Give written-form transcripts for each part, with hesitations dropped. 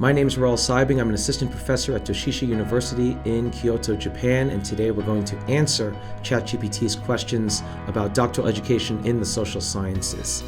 My name is Roehl Sybing. I'm an assistant professor at Tissot University in Kyoto, Japan, and today we're going to answer ChatGPT's questions about doctoral education in the social sciences.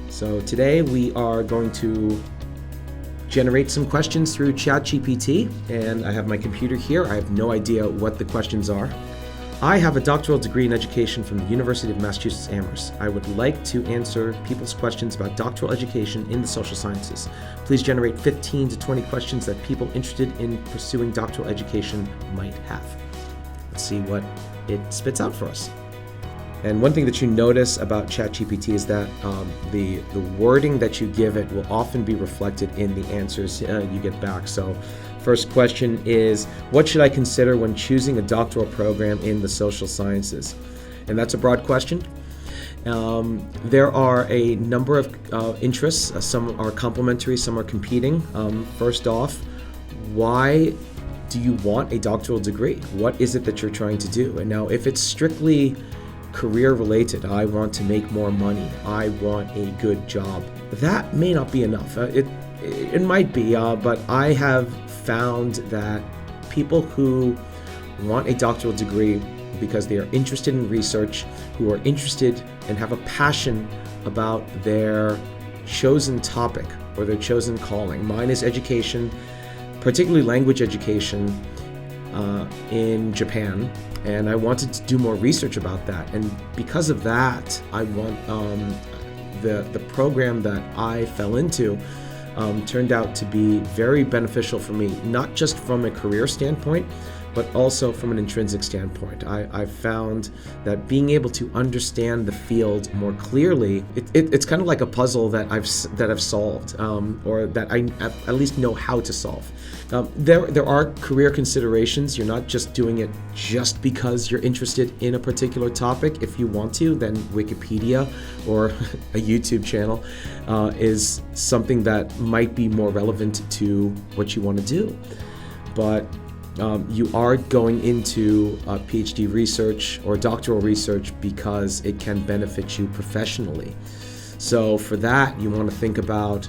So today we are going to generate some questions through ChatGPT, and I have my computer here. I have no idea what the questions are. I have a doctoral degree in education from the University of Massachusetts Amherst. I would like to answer people's questions about doctoral education in the social sciences. Please generate 15 to 20 questions that people interested in pursuing doctoral education might have. Let's see what it spits out for us. And one thing that you notice about ChatGPT is that the wording that you give it will often be reflected in the answers you get back. So first question is, what should I consider when choosing a doctoral program in the social sciences? And that's a broad question. There are a number of interests. Some are complementary, some are competing. First off, why do you want a doctoral degree? What is it that you're trying to do? And now, if it's strictly career related, I want to make more money, I want a good job, that may not be enough. It might be, but I have found that people who want a doctoral degree because they are interested in research, who are interested and have a passion about their chosen topic or their chosen calling. Mine is education, particularly language education in Japan, and I wanted to do more research about that. And because of that, I want the program that I fell into turned out to be very beneficial for me, not just from a career standpoint, but also from an intrinsic standpoint. I've found that being able to understand the field more clearly, it's kind of like a puzzle that I've solved, or that I at least know how to solve. There are career considerations. You're not just doing it just because you're interested in a particular topic. If you want to, then Wikipedia or a YouTube channel is something that might be more relevant to what you want to do. But you are going into PhD research or doctoral research because it can benefit you professionally. So for that, you want to think about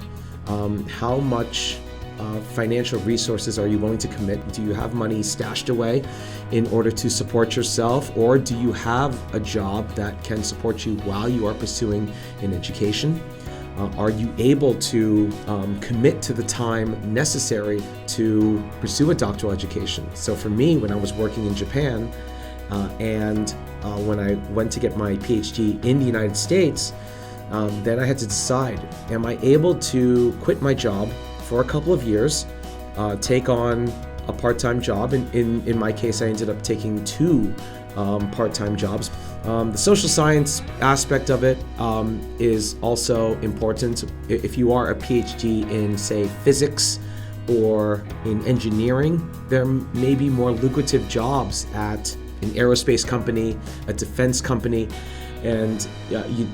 how much financial resources are you willing to commit? Do you have money stashed away in order to support yourself, or do you have a job that can support you while you are pursuing an education? Are you able to commit to the time necessary to pursue a doctoral education? So for me, when I was working in Japan and when I went to get my PhD in the United States, then I had to decide, am I able to quit my job for a couple of years, take on a part-time job? In my case, I ended up taking two part-time jobs. The social science aspect of it is also important. If you are a PhD in, say, physics or in engineering, there may be more lucrative jobs at an aerospace company, a defense company, and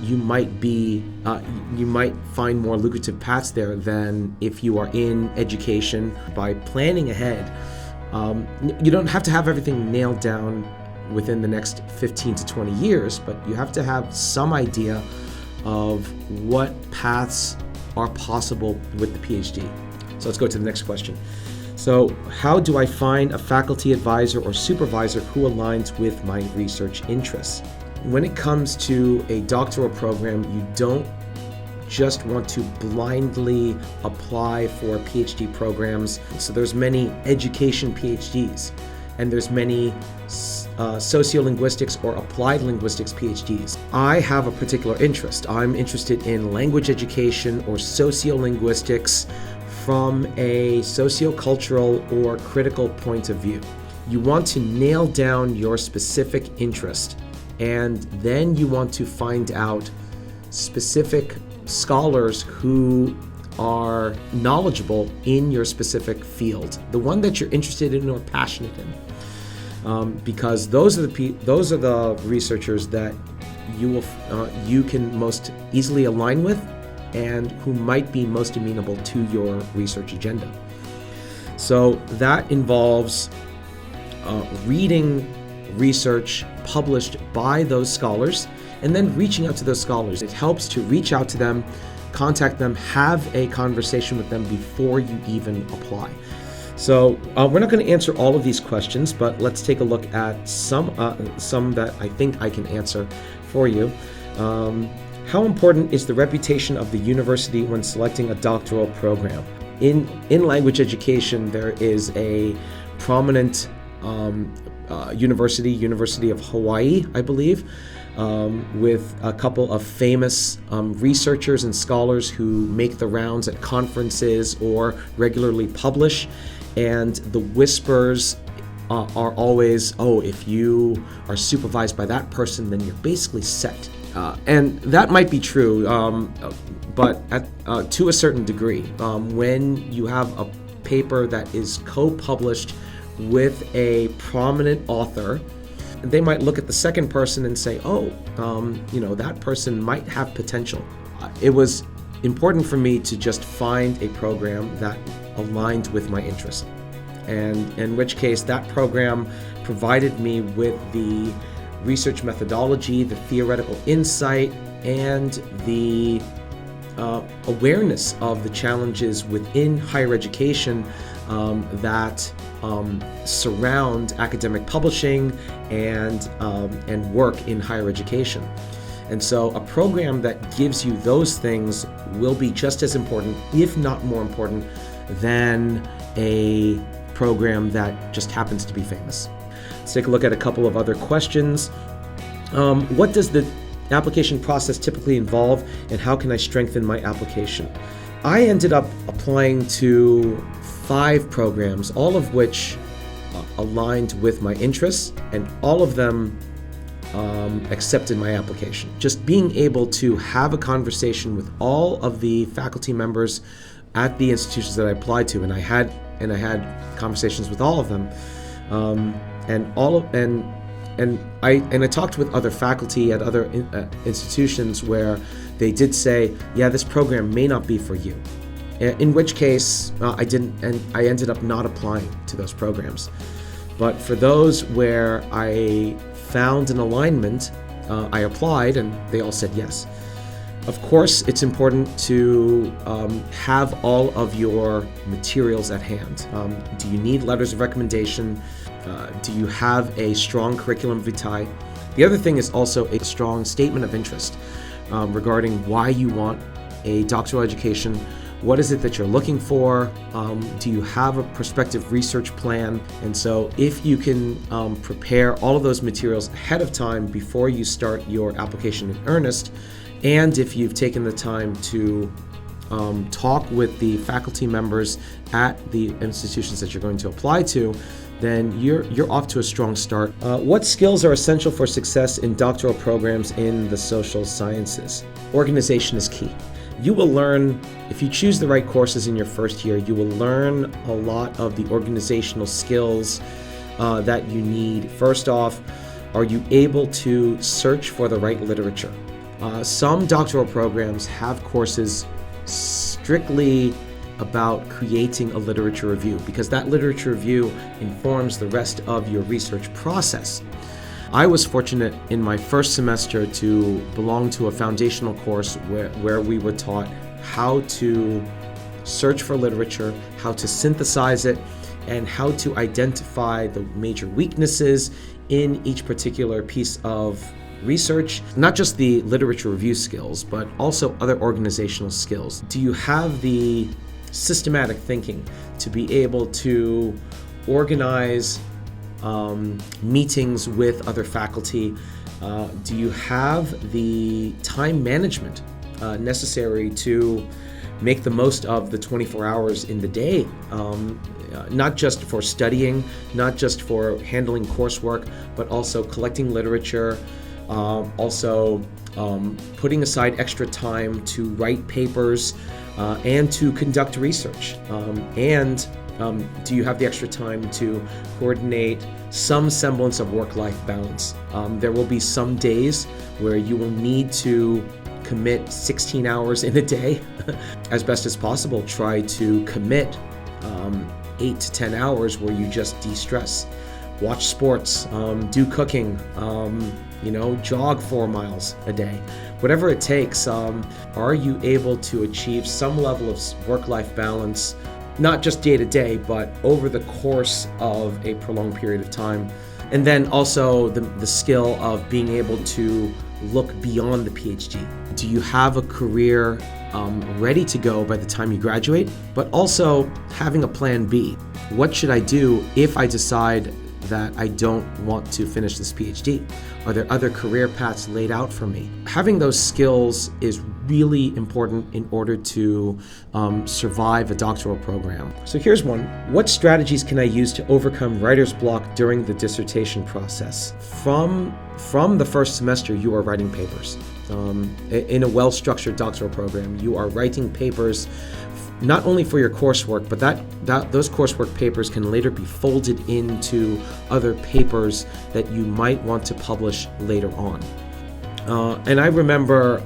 you might find more lucrative paths there than if you are in education. By planning ahead, you don't have to have everything nailed down within the next 15 to 20 years, but you have to have some idea of what paths are possible with the PhD. So let's go to the next question. So how do I find a faculty advisor or supervisor who aligns with my research interests? When it comes to a doctoral program, you don't just want to blindly apply for PhD programs. So there's many education PhDs, and there's many sociolinguistics or applied linguistics PhDs. I have a particular interest. I'm interested in language education or sociolinguistics from a sociocultural or critical point of view. You want to nail down your specific interest, and then you want to find out specific scholars who are knowledgeable in your specific field, the one that you're interested in or passionate in. Because those are the researchers that you can most easily align with, and who might be most amenable to your research agenda. So that involves reading research published by those scholars and then reaching out to those scholars. It helps to reach out to them contact them, have a conversation with them before you even apply. So we're not going to answer all of these questions, but let's take a look at some that I think I can answer for you. How important is the reputation of the university when selecting a doctoral program? In language education, there is a prominent University of Hawaii, I believe, with a couple of famous researchers and scholars who make the rounds at conferences or regularly publish. And the whispers are always, oh, if you are supervised by that person, then you're basically set. And that might be true, but to a certain degree. When you have a paper that is co-published with a prominent author, they might look at the second person and say, oh, that person might have potential. It was important for me to just find a program that aligned with my interest, and in which case that program provided me with the research methodology, the theoretical insight, and the awareness of the challenges within higher education that surround academic publishing and work in higher education. And so a program that gives you those things will be just as important, if not more important, than a program that just happens to be famous. Let's take a look at a couple of other questions. What does the application process typically involve, and how can I strengthen my application? I ended up applying to 5 programs, all of which aligned with my interests, and all of them accepted my application. Just being able to have a conversation with all of the faculty members at the institutions that I applied to, and I had conversations with all of them, I talked with other faculty at other institutions where they did say, yeah, this program may not be for you. In which case, I didn't, and I ended up not applying to those programs. But for those where I found an alignment, I applied, and they all said yes. Of course, it's important to have all of your materials at hand. Do you need letters of recommendation? Do you have a strong curriculum vitae? The other thing is also a strong statement of interest regarding why you want a doctoral education. What is it that you're looking for? Do you have a prospective research plan? And so if you can prepare all of those materials ahead of time before you start your application in earnest, and if you've taken the time to talk with the faculty members at the institutions that you're going to apply to, then you're off to a strong start. What skills are essential for success in doctoral programs in the social sciences? Organization is key. You will learn, if you choose the right courses in your first year, you will learn a lot of the organizational skills that you need. First off, are you able to search for the right literature? Some doctoral programs have courses strictly about creating a literature review, because that literature review informs the rest of your research process. I was fortunate in my first semester to belong to a foundational course where we were taught how to search for literature, how to synthesize it, and how to identify the major weaknesses in each particular piece of research, not just the literature review skills, but also other organizational skills. Do you have the systematic thinking to be able to organize meetings with other faculty? Do you have the time management necessary to make the most of the 24 hours in the day, not just for studying, not just for handling coursework, but also collecting literature, also putting aside extra time to write papers and to conduct research? Do you have the extra time to coordinate some semblance of work-life balance? There will be some days where you will need to commit 16 hours in a day. As best as possible, try to commit 8 to 10 hours where you just de-stress, watch sports, do cooking, jog 4 miles a day. Whatever it takes, are you able to achieve some level of work-life balance, not just day to day, but over the course of a prolonged period of time? And then also the skill of being able to look beyond the PhD. Do you have a career ready to go by the time you graduate, but also having a plan B? What should I do if I decide that I don't want to finish this PhD? Are there other career paths laid out for me? Having those skills is really important in order to survive a doctoral program. So here's one. What strategies can I use to overcome writer's block during the dissertation process? From the first semester, you are writing papers. In a well-structured doctoral program, you are writing papers not only for your coursework, but those coursework papers can later be folded into other papers that you might want to publish later on. And I remember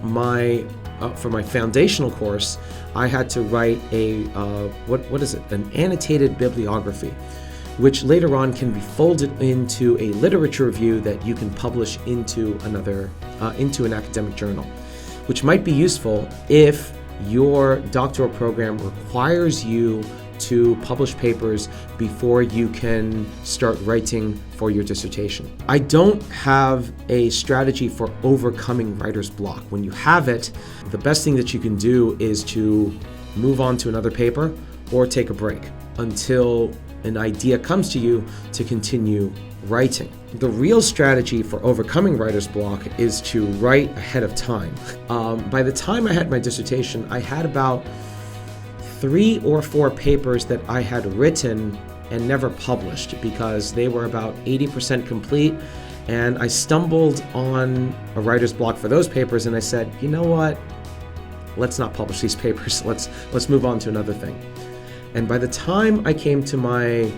for my foundational course, I had to write an annotated bibliography, which later on can be folded into a literature review that you can publish into an academic journal, which might be useful if your doctoral program requires you to publish papers before you can start writing for your dissertation. I don't have a strategy for overcoming writer's block. When you have it, the best thing that you can do is to move on to another paper or take a break until an idea comes to you to continue writing. The real strategy for overcoming writer's block is to write ahead of time. By the time I had my dissertation, I had about 3 or 4 papers that I had written and never published because they were about 80% complete, and I stumbled on a writer's block for those papers, and I said, you know what, let's not publish these papers, let's move on to another thing. And by the time I came to my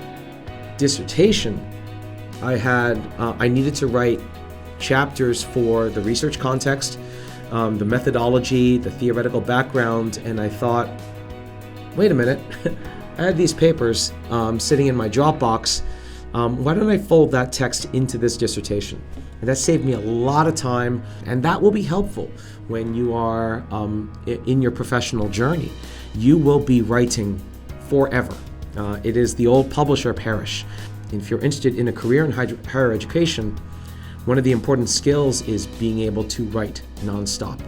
dissertation, I needed to write chapters for the research context, the methodology, the theoretical background, and I thought, wait a minute, I had these papers sitting in my Dropbox. Why don't I fold that text into this dissertation? And that saved me a lot of time, and that will be helpful when you are in your professional journey. You will be writing forever. It is the old publish or perish. If you're interested in a career in higher education, one of the important skills is being able to write nonstop.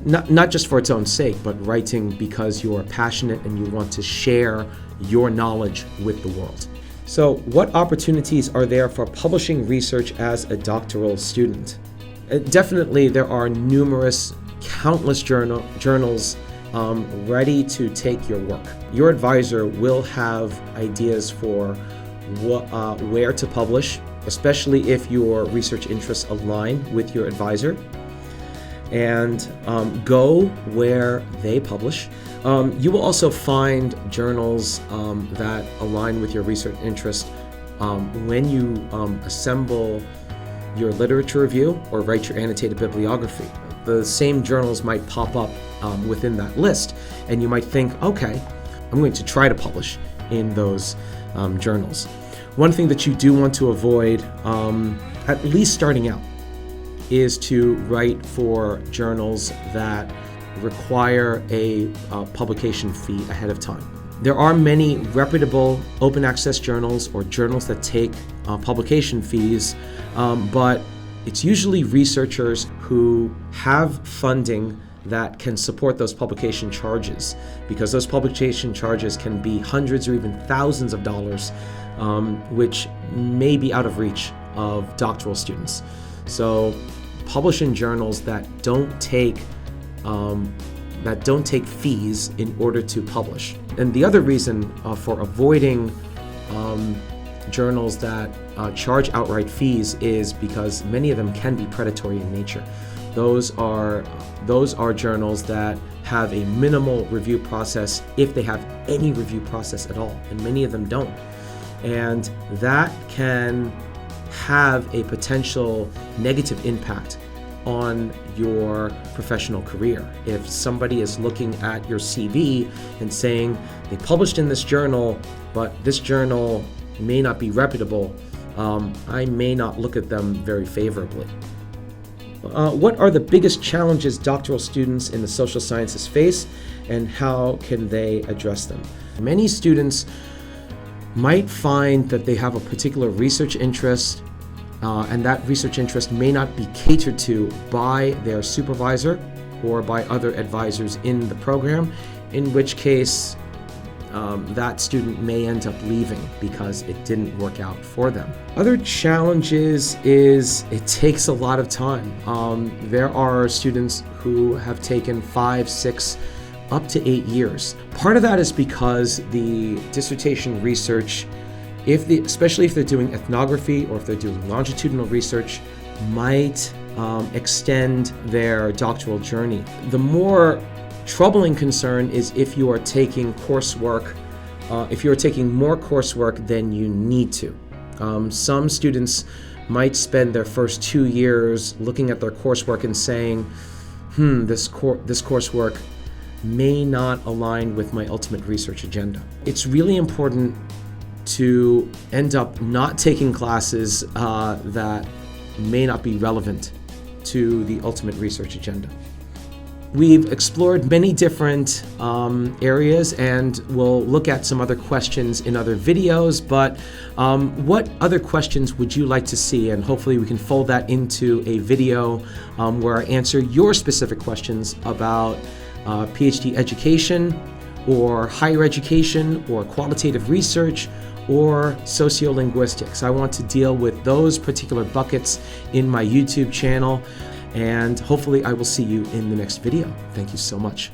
Not just for its own sake, but writing because you are passionate and you want to share your knowledge with the world. So what opportunities are there for publishing research as a doctoral student? Definitely there are countless journals ready to take your work. Your advisor will have ideas for where to publish, especially if your research interests align with your advisor, and go where they publish. You will also find journals that align with your research interest when you assemble your literature review or write your annotated bibliography. The same journals might pop up within that list, and you might think, okay, I'm going to try to publish in those journals. One thing that you do want to avoid, at least starting out, is to write for journals that require a publication fee ahead of time. There are many reputable open access journals or journals that take publication fees, but it's usually researchers who have funding that can support those publication charges, because those publication charges can be hundreds or even thousands of dollars, which may be out of reach of doctoral students. So publish in journals that don't take fees in order to publish. And the other reason for avoiding journals that charge outright fees is because many of them can be predatory in nature. Those are journals that have a minimal review process, if they have any review process at all, and many of them don't. And that can have a potential negative impact on your professional career. If somebody is looking at your CV and saying they published in this journal, but this journal may not be reputable, I may not look at them very favorably. What are the biggest challenges doctoral students in the social sciences face, and how can they address them? Many students might find that they have a particular research interest, and that research interest may not be catered to by their supervisor or by other advisors in the program, in which case that student may end up leaving because it didn't work out for them. Other challenges is it takes a lot of time. There are students who have taken 5, 6, up to 8 years. Part of that is because the dissertation research, especially if they're doing ethnography or if they're doing longitudinal research, might extend their doctoral journey. The more troubling concern is if you are taking coursework, if you're taking more coursework than you need to. Some students might spend their first 2 years looking at their coursework and saying, this coursework may not align with my ultimate research agenda. It's really important to end up not taking classes that may not be relevant to the ultimate research agenda. We've explored many different areas, and we'll look at some other questions in other videos, but what other questions would you like to see? And hopefully we can fold that into a video where I answer your specific questions about PhD education, or higher education, or qualitative research, or sociolinguistics. I want to deal with those particular buckets in my YouTube channel, and hopefully I will see you in the next video. Thank you so much.